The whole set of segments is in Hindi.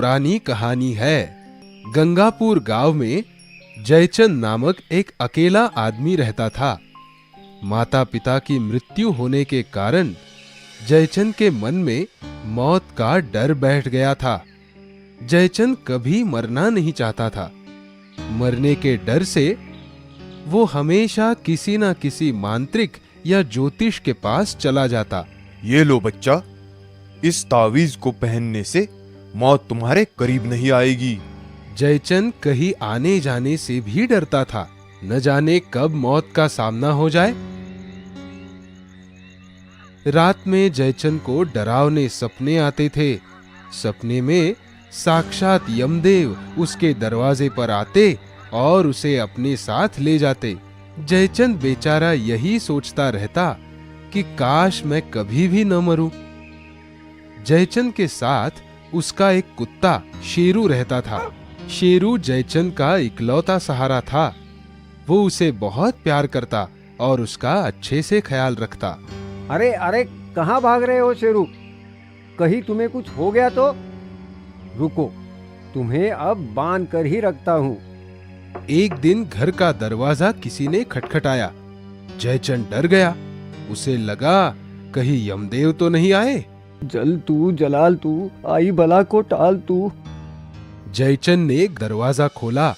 पुरानी कहानी है। गंगापुर गांव में जयचंद नामक एक अकेला आदमी रहता था। माता पिता की मृत्यु होने के कारण जयचंद के मन में मौत का डर बैठ गया था। जयचंद कभी मरना नहीं चाहता था। मरने के डर से वो हमेशा किसी न किसी मांत्रिक या ज्योतिष के पास चला जाता। ये लो बच्चा, इस तावीज को पहनने से मौत तुम्हारे करीब नहीं आएगी। जयचंद कहीं आने जाने से भी डरता था, न जाने कब मौत का सामना हो जाए। रात में जयचंद को डरावने सपने आते थे। सपने में साक्षात यमदेव उसके दरवाजे पर आते और उसे अपने साथ ले जाते। जयचंद बेचारा यही सोचता रहता कि काश मैं कभी भी न मरूं। जयचंद के साथ उसका एक कुत्ता शेरू रहता था। शेरू जयचंद का इकलौता सहारा था। वो उसे बहुत प्यार करता और उसका अच्छे से ख्याल रखता। अरे अरे, कहाँ भाग रहे हो शेरू? कहीं तुम्हें कुछ हो गया तो? रुको, तुम्हें अब बांध कर ही रखता हूँ। एक दिन घर का दरवाजा किसी ने खटखटाया। जयचंद डर गया। उसे लगा कहीं यमदेव तो नहीं आए। जल तू जलाल तू, आई भला को टाल तू। जयचंद ने दरवाजा खोला।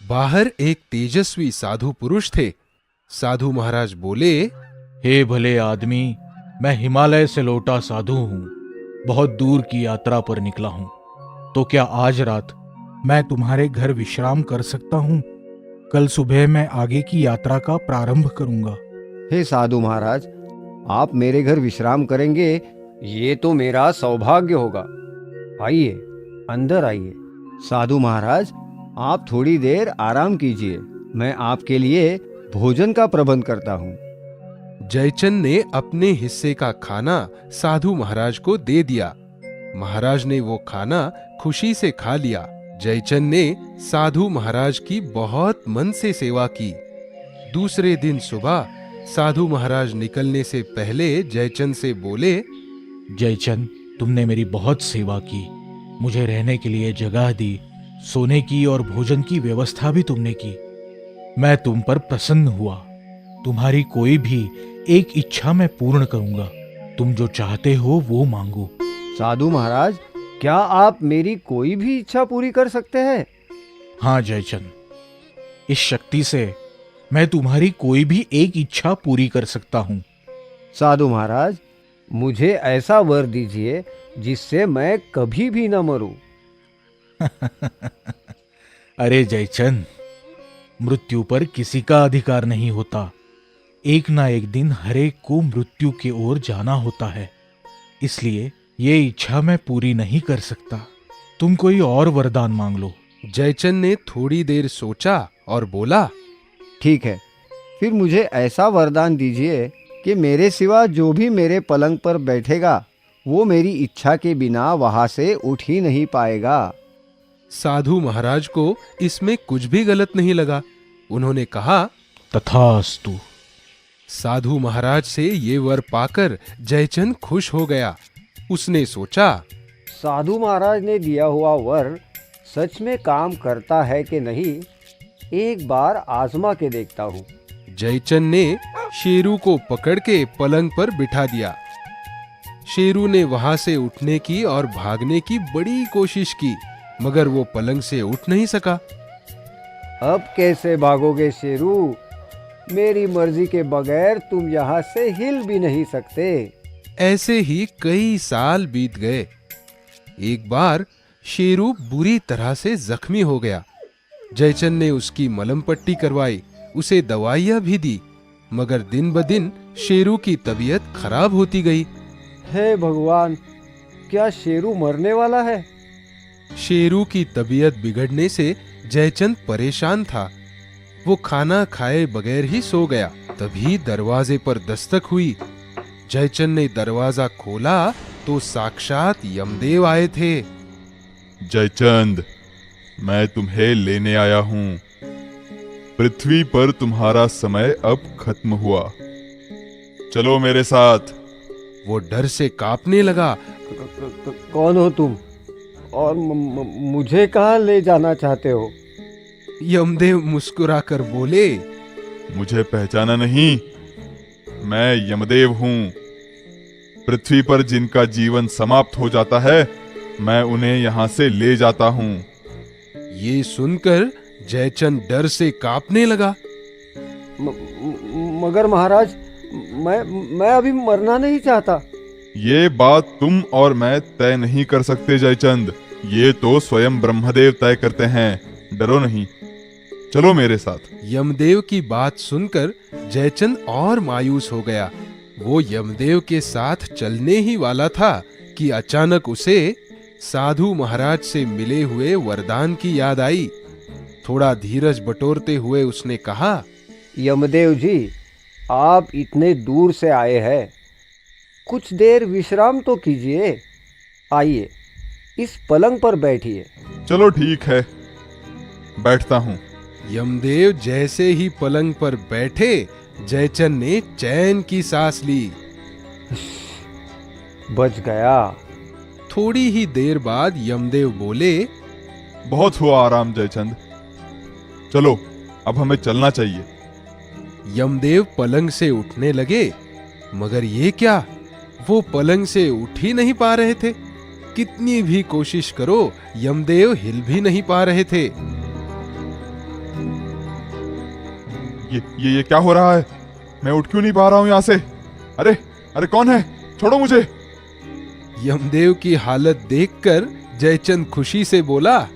बाहर एक तेजस्वी साधु पुरुष थे। साधु महाराज बोले, हे भले आदमी, मैं हिमालय से लौटा साधु हूँ। बहुत दूर की यात्रा पर निकला हूँ। तो क्या आज रात मैं तुम्हारे घर विश्राम कर सकता हूँ? कल सुबह मैं आगे की यात्रा का प्रारंभ करूंगा। हे साधु महाराज, आप मेरे घर विश्राम करेंगे, ये तो मेरा सौभाग्य होगा। आइए, अंदर आइए। साधु महाराज, आप थोड़ी देर आराम कीजिए, मैं आपके लिए भोजन का प्रबंध करता हूँ। जयचंद ने अपने हिस्से का खाना साधु महाराज को दे दिया। महाराज ने वो खाना खुशी से खा लिया। जयचंद ने साधु महाराज की बहुत मन से सेवा की। दूसरे दिन सुबह साधु महाराज निकलने से पहले जयचंद से बोले, जयचंद, तुमने मेरी बहुत सेवा की। मुझे रहने के लिए जगह दी, सोने की और भोजन की व्यवस्था भी तुमने की। मैं तुम पर प्रसन्न हुआ। तुम्हारी कोई भी एक इच्छा मैं पूर्ण करूंगा। तुम जो चाहते हो वो मांगो। साधु महाराज, क्या आप मेरी कोई भी इच्छा पूरी कर सकते हैं? हाँ जयचंद, इस शक्ति से मैं तुम्हारी कोई भी एक इच्छा पूरी कर सकता हूँ। साधु महाराज, मुझे ऐसा वर दीजिए जिससे मैं कभी भी न मरूं। अरे जयचंद, मृत्यु पर किसी का अधिकार नहीं होता। एक ना एक दिन हरेक को मृत्यु की ओर जाना होता है। इसलिए ये इच्छा मैं पूरी नहीं कर सकता। तुम कोई और वरदान मांग लो। जयचंद ने थोड़ी देर सोचा और बोला, ठीक है, फिर मुझे ऐसा वरदान दीजिए कि मेरे सिवा जो भी मेरे पलंग पर बैठेगा वो मेरी इच्छा के बिना वहां से उठ ही नहीं पाएगा। साधु महाराज को इसमें कुछ भी गलत नहीं लगा। उन्होंने कहा, तथास्तु। साधु महाराज से ये वर पाकर जयचंद खुश हो गया। उसने सोचा, साधु महाराज ने दिया हुआ वर सच में काम करता है कि नहीं, एक बार आजमा के देखता हूँ। जयचंद ने शेरू को पकड़ के पलंग पर बिठा दिया। शेरू ने वहां से उठने की और भागने की बड़ी कोशिश की, मगर वो पलंग से उठ नहीं सका। अब कैसे भागोगे शेरू? मेरी मर्जी के बगैर तुम यहाँ से हिल भी नहीं सकते। ऐसे ही कई साल बीत गए। एक बार शेरू बुरी तरह से जख्मी हो गया। जयचंद ने उसकी मलम पट्टी करवाई, उसे दवाइयां भी दी, मगर दिन ब दिन शेरू की तबीयत खराब होती गई। हे भगवान, क्या शेरू मरने वाला है? शेरू की तबीयत बिगड़ने से जयचंद परेशान था। वो खाना खाए बगैर ही सो गया। तभी दरवाजे पर दस्तक हुई। जयचंद ने दरवाजा खोला तो साक्षात यमदेव आए थे। जयचंद, मैं तुम्हें लेने आया हूँ। पृथ्वी पर तुम्हारा समय अब खत्म हुआ। चलो मेरे साथ। वो डर से कांपने लगा। कौन हो तुम? और मुझे कहाँ ले जाना चाहते हो? यमदेव मुस्कुराकर बोले, मुझे पहचाना नहीं? मैं यमदेव हूं। पृथ्वी पर जिनका जीवन समाप्त हो जाता है, मैं उन्हें यहां से ले जाता हूं। ये सुनकर जयचंद डर से कांपने लगा। मगर महाराज, मैं अभी मरना नहीं चाहता। ये बात तुम और मैं तय नहीं कर सकते जयचंद। ये तो स्वयं ब्रह्मदेव तय करते हैं। डरो नहीं, चलो मेरे साथ। यमदेव की बात सुनकर जयचंद और मायूस हो गया। वो यमदेव के साथ चलने ही वाला था कि अचानक उसे साधु महाराज से मिले हुए वरदान की याद आई। थोड़ा धीरज बटोरते हुए उसने कहा, यमदेव जी, आप इतने दूर से आए हैं, कुछ देर विश्राम तो कीजिए। आइए, इस पलंग पर बैठिए। चलो ठीक है, बैठता हूं। यमदेव जैसे ही पलंग पर बैठे, जयचंद ने चैन की सांस ली। बच गया। थोड़ी ही देर बाद यमदेव बोले, बहुत हुआ आराम जयचंद, चलो अब हमें चलना चाहिए। यमदेव पलंग से उठने लगे, मगर ये क्या, वो पलंग से उठ ही नहीं पा रहे थे। कितनी भी कोशिश करो, यमदेव हिल भी नहीं पा रहे थे। ये क्या हो रहा है? मैं उठ क्यों नहीं पा रहा हूं यहां से? अरे अरे कौन है? छोड़ो मुझे। यमदेव की हालत देखकर जयचंद खुशी से बोला,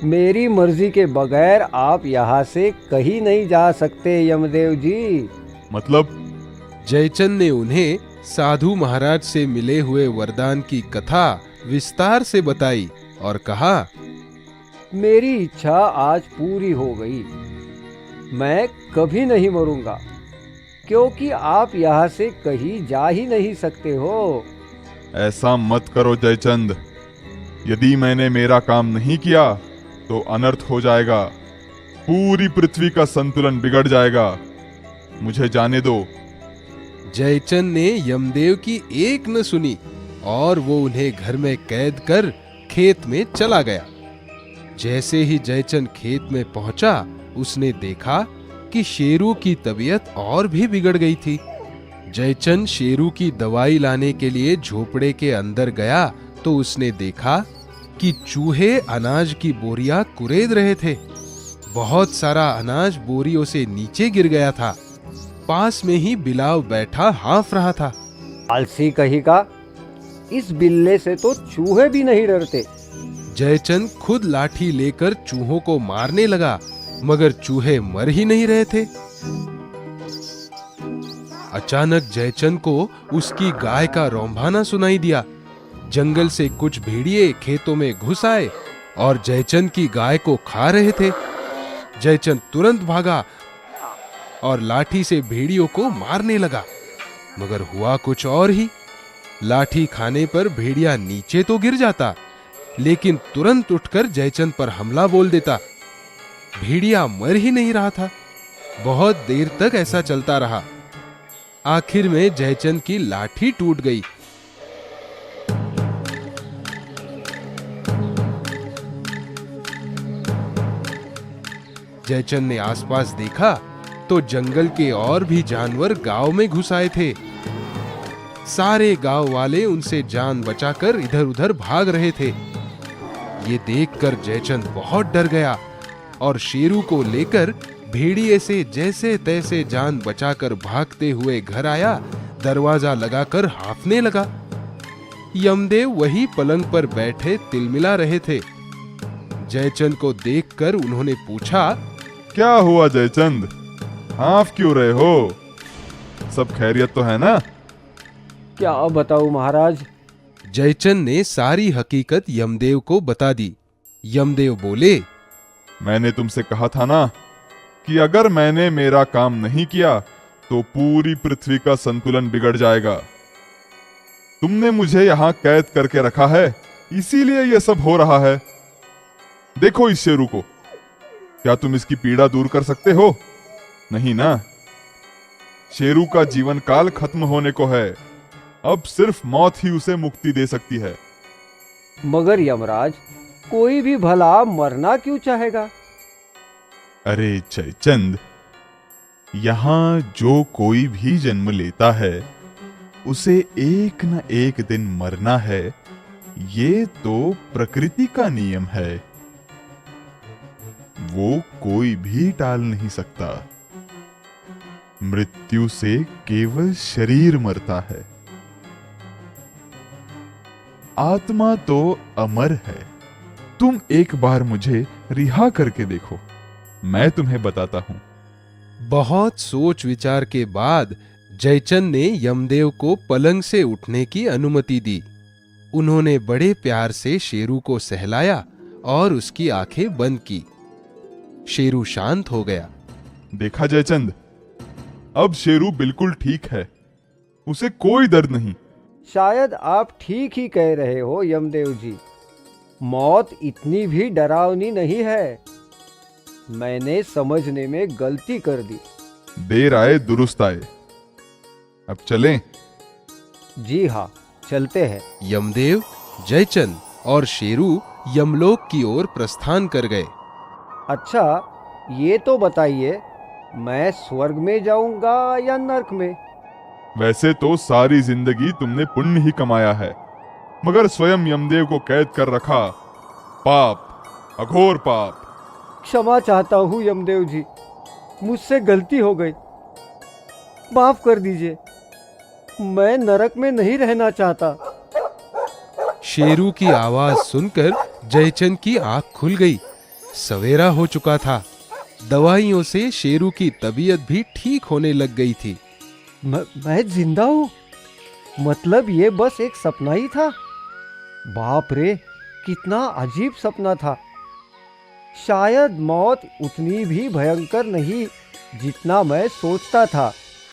मेरी मर्जी के बगैर आप यहाँ से कहीं नहीं जा सकते यमदेव जी। मतलब? जयचंद ने उन्हें साधु महाराज से मिले हुए वरदान की कथा विस्तार से बताई और कहा, मेरी इच्छा आज पूरी हो गई। मैं कभी नहीं मरूंगा, क्योंकि आप यहाँ से कहीं जा ही नहीं सकते हो। ऐसा मत करो जयचंद। यदि मैंने मेरा काम नहीं किया तो अनर्थ हो जाएगा। पूरी पृथ्वी का संतुलन बिगड़ जाएगा। मुझे जाने दो। जयचंद ने यमदेव की एक न सुनी और वो उन्हें घर में कैद कर खेत में चला गया। जैसे ही जयचंद खेत में पहुंचा, उसने देखा कि शेरू की तबीयत और भी बिगड़ गई थी। जयचंद शेरू की दवाई लाने के लिए झोपड़े के अंदर गया तो उसने देखा कि चूहे अनाज की बोरियां कुरेद रहे थे। बहुत सारा अनाज बोरियों से नीचे गिर गया था। पास में ही बिलाव बैठा हाँफ रहा था। आलसी कहीं का, इस बिल्ले से तो चूहे भी नहीं डरते। जयचंद खुद लाठी लेकर चूहों को मारने लगा, मगर चूहे मर ही नहीं रहे थे। अचानक जयचंद को उसकी गाय का रौंभाना सुनाई दिया। जंगल से कुछ भेड़िए खेतों में घुस आए और जयचंद की गाय को खा रहे थे। जयचंद तुरंत भागा और लाठी से भेड़ियों को मारने लगा, मगर हुआ कुछ और ही। लाठी खाने पर भेड़िया नीचे तो गिर जाता, लेकिन तुरंत उठकर जयचंद पर हमला बोल देता। भेड़िया मर ही नहीं रहा था। बहुत देर तक ऐसा चलता रहा। आखिर में जयचंद की लाठी टूट गई। जयचंद ने आसपास देखा तो जंगल के और भी जानवर गांव में घुस आए थे। सारे गांव वाले उनसे जान बचाकर इधर उधर भाग रहे थे। ये देखकर जयचंद बहुत डर गया और शेरू को लेकर भेड़िए से जैसे तैसे जान बचाकर भागते हुए घर आया। दरवाजा लगाकर हाँफने लगा। यमदेव वही पलंग पर बैठे तिलमिला रहे थे। जयचंद को देखकर उन्होंने पूछा, क्या हुआ जयचंद? हाँफ क्यों रहे हो? सब खैरियत तो है ना? क्या बताऊं महाराज? जयचंद ने सारी हकीकत यमदेव को बता दी। यमदेव बोले, मैंने तुमसे कहा था ना कि अगर मैंने मेरा काम नहीं किया तो पूरी पृथ्वी का संतुलन बिगड़ जाएगा। तुमने मुझे यहां कैद करके रखा है, इसीलिए यह सब हो रहा है। देखो इस शेरू को, क्या तुम इसकी पीड़ा दूर कर सकते हो? नहीं ना। शेरू का जीवन काल खत्म होने को है। अब सिर्फ मौत ही उसे मुक्ति दे सकती है। मगर यमराज, कोई भी भला मरना क्यों चाहेगा? अरे जयचंद, यहां जो कोई भी जन्म लेता है उसे एक न एक दिन मरना है। ये तो प्रकृति का नियम है, वो कोई भी टाल नहीं सकता। मृत्यु से केवल शरीर मरता है, आत्मा तो अमर है। तुम एक बार मुझे रिहा करके देखो, मैं तुम्हें बताता हूं। बहुत सोच विचार के बाद जयचंद ने यमदेव को पलंग से उठने की अनुमति दी। उन्होंने बड़े प्यार से शेरू को सहलाया और उसकी आंखें बंद की। शेरू शांत हो गया। देखा जयचंद, अब शेरू बिल्कुल ठीक है, उसे कोई दर्द नहीं। शायद आप ठीक ही कह रहे हो यमदेव जी। मौत इतनी भी डरावनी नहीं है। मैंने समझने में गलती कर दी। देर आए दुरुस्त आए। अब चलें? जी हाँ, चलते हैं। यमदेव, जयचंद और शेरू यमलोक की ओर प्रस्थान कर गए। अच्छा, ये तो बताइए, मैं स्वर्ग में जाऊंगा या नरक में? वैसे तो सारी जिंदगी तुमने पुण्य ही कमाया है, मगर स्वयं यमदेव को कैद कर रखा। पाप, अघोर पाप। क्षमा चाहता हूँ यमदेव जी, मुझसे गलती हो गई, माफ कर दीजिए। मैं नरक में नहीं रहना चाहता। शेरू की आवाज सुनकर जयचंद की आंख खुल गई। सवेरा हो चुका था। दवाइयों से शेरू की तबीयत भी ठीक होने लग गई थी। मैं जिंदा हूँ? मतलब ये बस एक सपना ही था? बाप रे, कितना अजीब सपना था। शायद मौत उतनी भी भयंकर नहीं जितना मैं सोचता था।